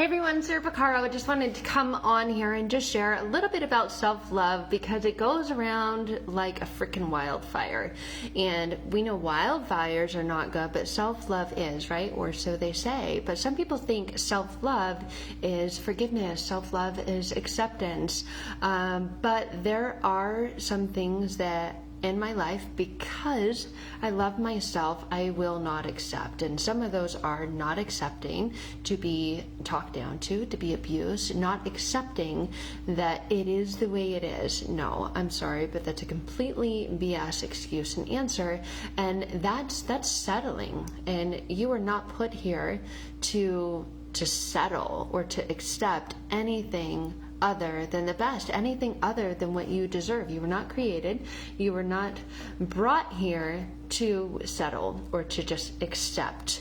Hey everyone, Sarah Pacaro. I just wanted to come on here and just share a little bit about self-love because it goes around like a freaking wildfire. And we know wildfires are not good, but self-love is, right? Or so they say. But some people think self-love is forgiveness, self-love is acceptance. But there are some things that in my life, because I love myself, I will not accept. And some of those are not accepting to be talked down to be abused, not accepting that it is the way it is. No, I'm sorry, but that's a completely BS excuse and answer. And that's settling. And you are not put here to settle or to accept anything other than the best, anything other than what you deserve. You were not created, you were not brought here to settle or to just accept,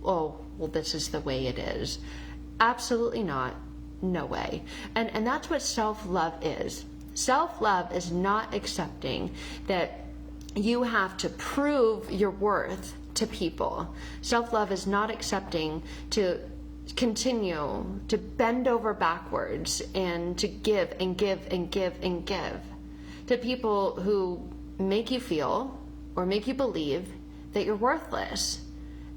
oh, well, this is the way it is. Absolutely not. No way. And that's what self-love is. Self-love is not accepting that you have to prove your worth to people. Self-love is not accepting to continue to bend over backwards and to give and give and give and give to people who make you feel or make you believe that you're worthless.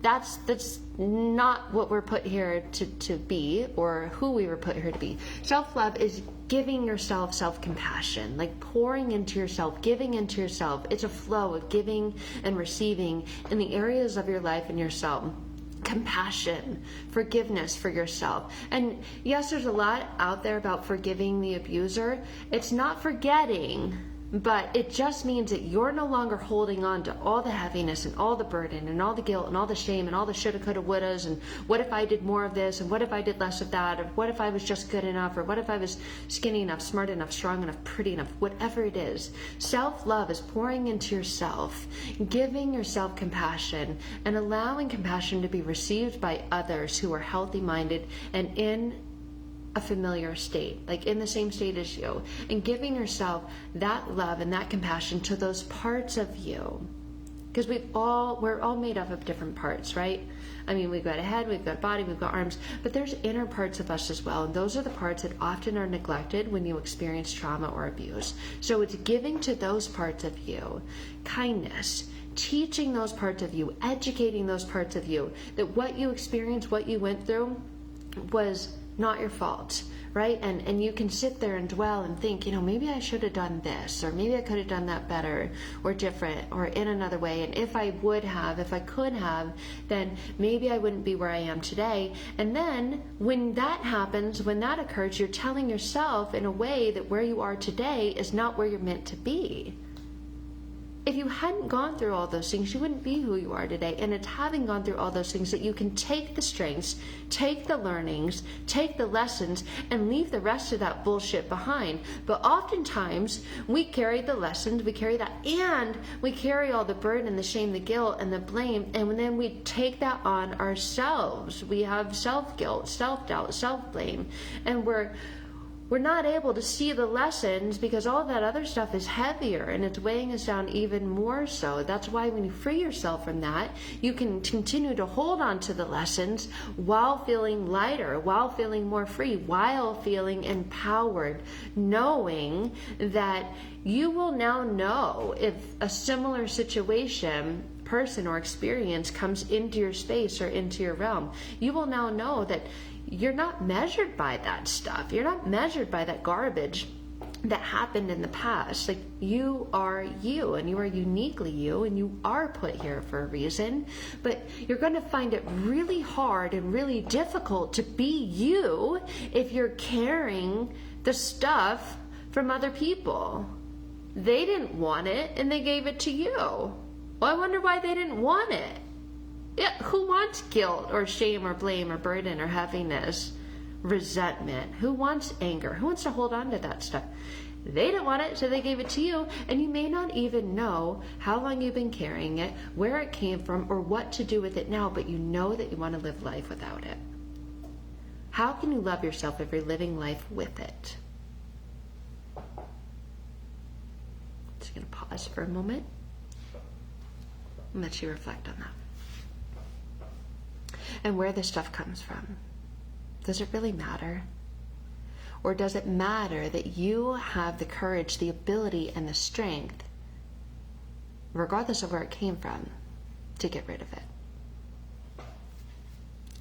That's not what we're put here to be, or who we were put here to be. Self-love is giving yourself self-compassion, like pouring into yourself, giving into yourself. It's a flow of giving and receiving in the areas of your life and yourself. Compassion, forgiveness for yourself. And yes, there's a lot out there about forgiving the abuser. It's not forgetting, but it just means that you're no longer holding on to all the heaviness and all the burden and all the guilt and all the shame and all the shoulda, coulda, wouldas, and what if I did more of this, and what if I did less of that, or what if I was just good enough, or what if I was skinny enough, smart enough, strong enough, pretty enough, whatever it is. Self-love is pouring into yourself, giving yourself compassion, and allowing compassion to be received by others who are healthy-minded and in a familiar state, like in the same state as you, and giving yourself that love and that compassion to those parts of you. Because we're all made up of different parts, right? I mean, we've got a head, we've got a body, we've got arms, but there's inner parts of us as well. And those are the parts that often are neglected when you experience trauma or abuse. So it's giving to those parts of you kindness, teaching those parts of you, educating those parts of you, that what you experienced, what you went through was not your fault, right? And you can sit there and dwell and think, maybe I should have done this, or maybe I could have done that better or different or in another way. And if I could have, then maybe I wouldn't be where I am today. And then when that happens, when that occurs, you're telling yourself in a way that where you are today is not where you're meant to be. If you hadn't gone through all those things, you wouldn't be who you are today. And it's having gone through all those things that you can take the strengths, take the learnings, take the lessons, and leave the rest of that bullshit behind. But oftentimes, we carry the lessons, we carry that, and we carry all the burden, the shame, the guilt, and the blame, and then we take that on ourselves. We have self-guilt, self-doubt, self-blame, and we're not able to see the lessons because all that other stuff is heavier and it's weighing us down even more so. That's why when you free yourself from that, you can continue to hold on to the lessons while feeling lighter, while feeling more free, while feeling empowered, knowing that you will now know if a similar situation, person, or experience comes into your space or into your realm. You will now know that you're not measured by that stuff. You're not measured by that garbage that happened in the past. Like, you are you, and you are uniquely you, and you are put here for a reason. But you're going to find it really hard and really difficult to be you if you're carrying the stuff from other people. They didn't want it, and they gave it to you. Well, I wonder why they didn't want it. Yeah, who wants guilt or shame or blame or burden or heaviness, resentment? Who wants anger? Who wants to hold on to that stuff? They didn't want it, so they gave it to you. And you may not even know how long you've been carrying it, where it came from, or what to do with it now, but you know that you want to live life without it. How can you love yourself if you're living life with it? Just going to pause for a moment and let you reflect on that. And where this stuff comes from. Does it really matter? Or does it matter that you have the courage, the ability, and the strength, regardless of where it came from, to get rid of it?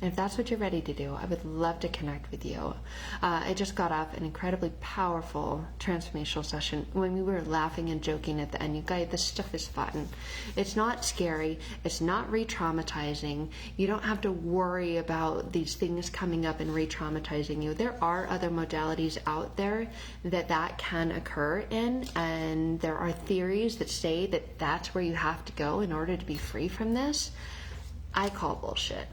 And if that's what you're ready to do, I would love to connect with you. I just got off an incredibly powerful transformational session when we were laughing and joking at the end. You guys, this stuff is fun. It's not scary. It's not re-traumatizing. You don't have to worry about these things coming up and re-traumatizing you. There are other modalities out there that can occur in, and there are theories that say that that's where you have to go in order to be free from this. I call bullshit.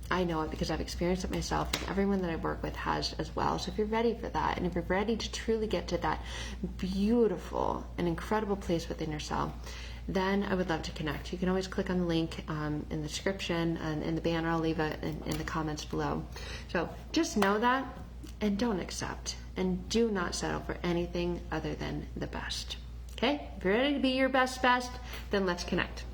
I know it because I've experienced it myself, and everyone that I work with has as well. So if you're ready for that, and if you're ready to truly get to that beautiful and incredible place within yourself, then I would love to connect. You can always click on the link in the description and in the banner. I'll leave it in the comments below. So just know that, and don't accept, and do not settle for anything other than the best. Okay? If you're ready to be your best, then let's connect.